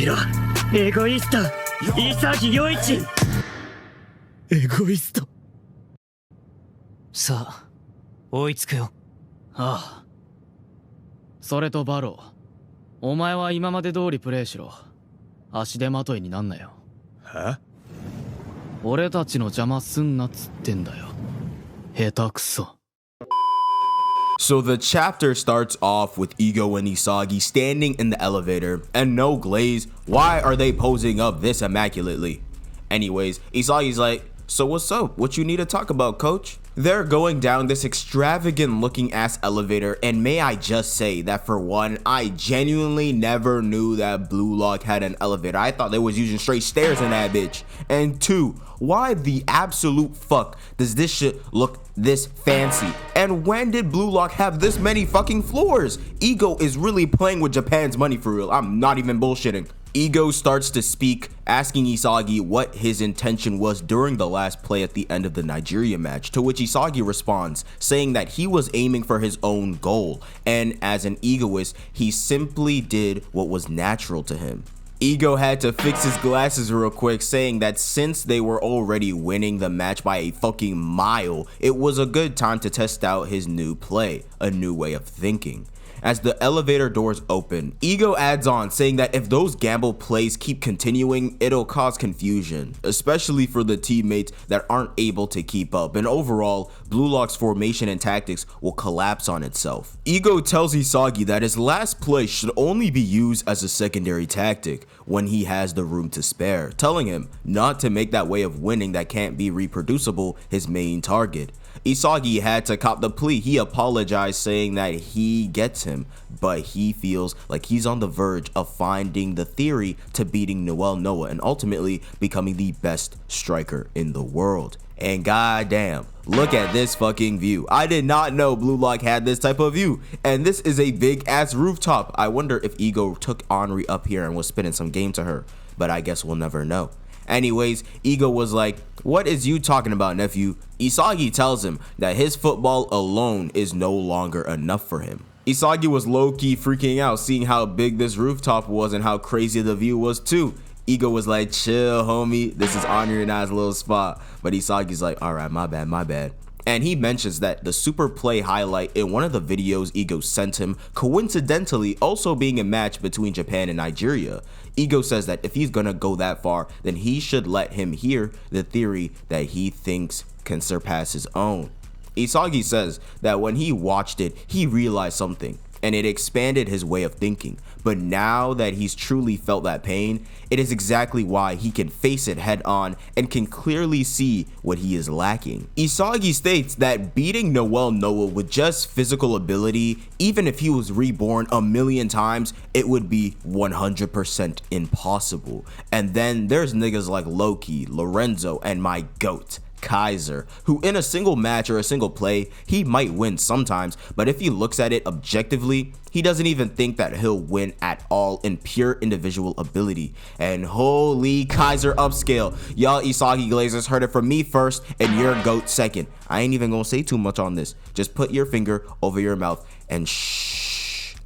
めろ、エゴイスト、潔陽一。エゴイスト。さあ、追いつくよ。ああ。それとバロー、お前は今まで通りプレイしろ。足手まといになんなよ。は？俺たちの邪魔すんなっつってんだよ。下手くそ。So the chapter starts off with Ego and Isagi standing in the elevator, and no Glaze, why are they posing up this immaculately? Anyways, Isagi's like, so what's up? What you need to talk about, coach? They're going down this extravagant looking ass elevator, and may I just say that for one, I genuinely never knew that Blue Lock had an elevator. I thought they was using straight stairs in that bitch. And two, why the absolute fuck does this shit look this fancy? And when did Blue Lock have this many fucking floors? Ego is really playing with Japan's money for real. I'm not even bullshitting. Ego starts to speak, asking Isagi what his intention was during the last play at the end of the Nigeria match, to which Isagi responds, saying that he was aiming for his own goal, and as an egoist, he simply did what was natural to him. Ego had to fix his glasses real quick, saying that since they were already winning the match by a fucking mile, it was a good time to test out his new play, a new way of thinking. As the elevator doors open, Ego adds on, saying that if those gamble plays keep continuing, it'll cause confusion, especially for the teammates that aren't able to keep up, and overall, Blue Lock's formation and tactics will collapse on itself. Ego tells Isagi that his last play should only be used as a secondary tactic when he has the room to spare, telling him not to make that way of winning that can't be reproducible his main target. Isagi had to cop the plea. He apologized, saying that he gets him, but he feels like he's on the verge of finding the theory to beating Noah and ultimately becoming the best striker in the world. And goddamn, look at this fucking view. I did not know Blue Lock had this type of view, and this is a big ass rooftop. I wonder if Ego took Henri up here and was spinning some game to her, but I guess we'll never know. Anyways, Ego was like, what is you talking about, nephew? Isagi tells him that his football alone is no longer enough for him. Isagi was low-key freaking out, seeing how big this rooftop was and how crazy the view was too. Ego was like, chill homie, this is Henri and I's little spot. But Isagi's like, alright, my bad. And he mentions that the super play highlight in one of the videos Ego sent him coincidentally also being a match between Japan and Nigeria. Ego says that if he's gonna go that far, then he should let him hear the theory that he thinks can surpass his own. Isagi says that when he watched it, he realized something, and it expanded his way of thinking. But now that he's truly felt that pain, it is exactly why he can face it head on and can clearly see what he is lacking. Isagi states that beating Noah with just physical ability, even if he was reborn a million times, it would be 100% impossible. And then there's niggas like Loki, Lorenzo, and my GOAT, Kaiser, who in a single match or a single play, he might win sometimes, but if he looks at it objectively, he doesn't even think that he'll win at all in pure individual ability. And holy Kaiser upscale. Y'all Isagi Glazers heard it from me first and your GOAT second. I ain't even gonna say too much on this. Just put your finger over your mouth and shh.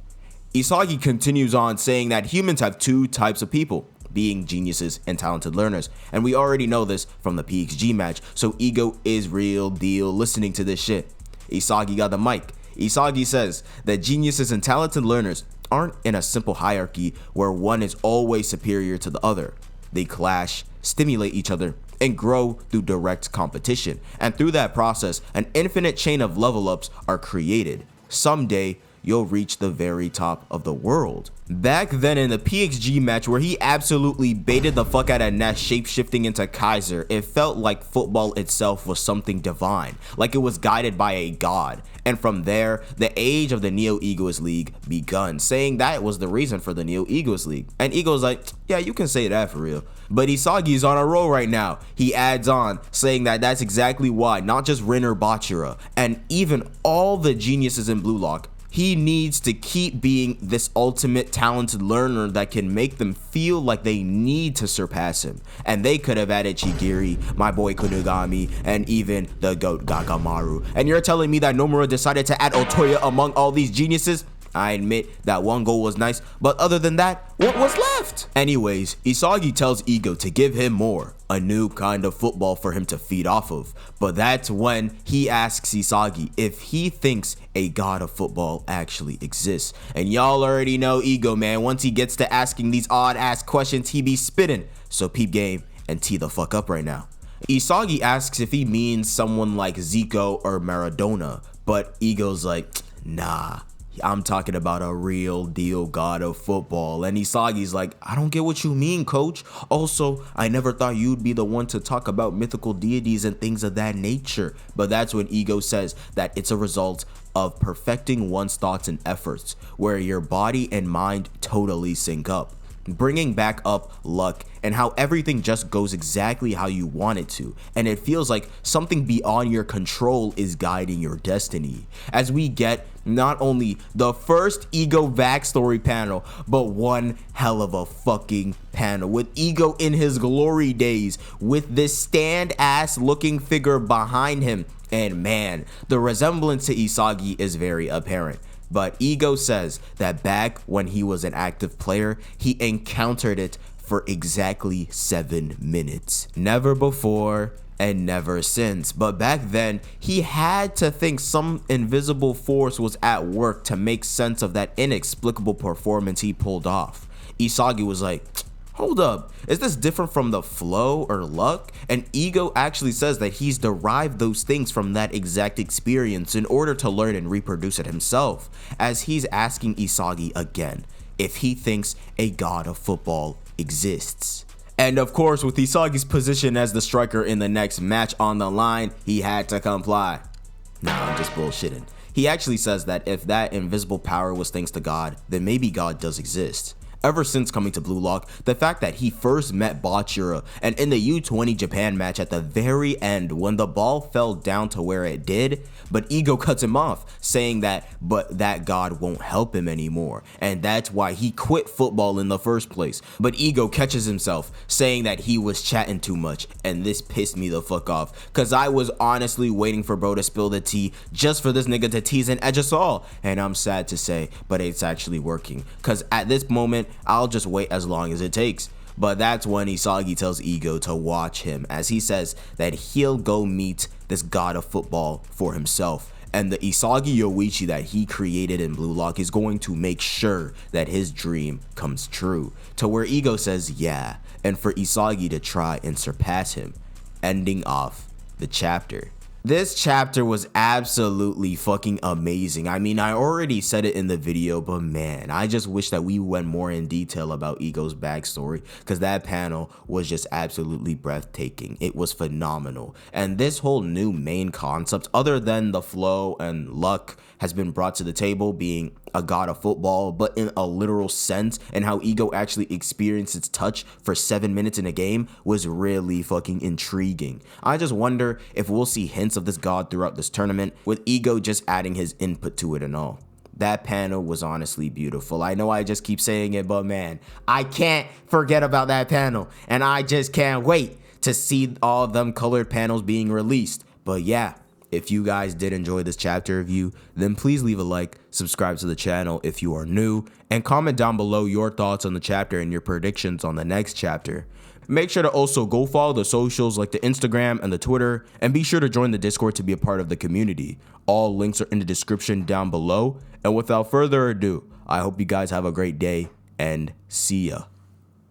Isagi continues on, saying that humans have two types of people, being geniuses and talented learners, and we already know this from the PXG match, so Ego is real deal listening to this shit. Isagi got the mic. Isagi says that geniuses and talented learners aren't in a simple hierarchy where one is always superior to the other. They clash, stimulate each other, and grow through direct competition, and through that process, an infinite chain of level ups are created. Someday, you'll reach the very top of the world. Back then in the PXG match where he absolutely baited the fuck out of Ness shape-shifting into Kaiser, it felt like football itself was something divine, like it was guided by a god. And from there, the age of the Neo-Egoist League begun, saying that was the reason for the Neo-Egoist League. And Ego's like, yeah, you can say that for real. But Isagi's on a roll right now. He adds on, saying that that's exactly why not just Rin or Bachira, and even all the geniuses in Blue Lock, he needs to keep being this ultimate talented learner that can make them feel like they need to surpass him. And they could have added Chigiri, my boy Kunigami, and even the GOAT Gagamaru. And you're telling me that Nomura decided to add Otoya among all these geniuses? I admit that one goal was nice, but other than that, what was left? Anyways, Isagi tells Ego to give him more, a new kind of football for him to feed off of. But that's when he asks Isagi if he thinks a god of football actually exists. And y'all already know Ego, man. Once he gets to asking these odd ass questions, he be spitting. So peep game and tee the fuck up right now. Isagi asks if he means someone like Zico or Maradona, but Ego's like, nah, I'm talking about a real deal god of football. And Isagi's like, I don't get what you mean, coach. Also, I never thought you'd be the one to talk about mythical deities and things of that nature. But that's when Ego says that it's a result of perfecting one's thoughts and efforts, where your body and mind totally sync up, bringing back up luck and how everything just goes exactly how you want it to, and it feels like something beyond your control is guiding your destiny. As we get not only the first Ego backstory panel, but one hell of a fucking panel with Ego in his glory days with this stand ass looking figure behind him, and man, the resemblance to Isagi is very apparent. But Ego says that back when he was an active player, he encountered it for exactly 7 minutes. Never before and never since. But back then, he had to think some invisible force was at work to make sense of that inexplicable performance he pulled off. Isagi was like, hold up, is this different from the flow or luck? And Ego actually says that he's derived those things from that exact experience in order to learn and reproduce it himself, as he's asking Isagi again if he thinks a god of football exists. And of course, with Isagi's position as the striker in the next match on the line, he had to comply. Nah, I'm just bullshitting. He actually says that if that invisible power was thanks to God, then maybe God does exist. Ever since coming to Blue Lock, the fact that he first met Bachira and in the U20 Japan match at the very end when the ball fell down to where it did, but Ego cuts him off, saying that but that God won't help him anymore, and that's why he quit football in the first place. But Ego catches himself, saying that he was chatting too much, and this pissed me the fuck off, cause I was honestly waiting for bro to spill the tea just for this nigga to tease and edge us all, and I'm sad to say, but it's actually working, cause at this moment, I'll just wait as long as it takes. But that's when Isagi tells Ego to watch him, as he says that he'll go meet this god of football for himself. And the Isagi Yoichi that he created in Blue Lock is going to make sure that his dream comes true. To where Ego says yeah, and for Isagi to try and surpass him, ending off the chapter. This chapter was absolutely fucking amazing. I mean, I already said it in the video, but man, I just wish that we went more in detail about Ego's backstory, because that panel was just absolutely breathtaking. It was phenomenal. And this whole new main concept, other than the flow and luck, has been brought to the table, being a god of football, but in a literal sense, and how Ego actually experienced its touch for 7 minutes in a game was really fucking intriguing. I just wonder if we'll see hints of this god throughout this tournament, with Ego just adding his input to it and all. That panel was honestly beautiful. I know I just keep saying it, but man, I can't forget about that panel, and I just can't wait to see all of them colored panels being released. But yeah, if you guys did enjoy this chapter review, then please leave a like, subscribe to the channel if you are new, and comment down below your thoughts on the chapter and your predictions on the next chapter. Make sure to also go follow the socials like the Instagram and the Twitter, and be sure to join the Discord to be a part of the community. All links are in the description down below, and without further ado, I hope you guys have a great day, and see ya.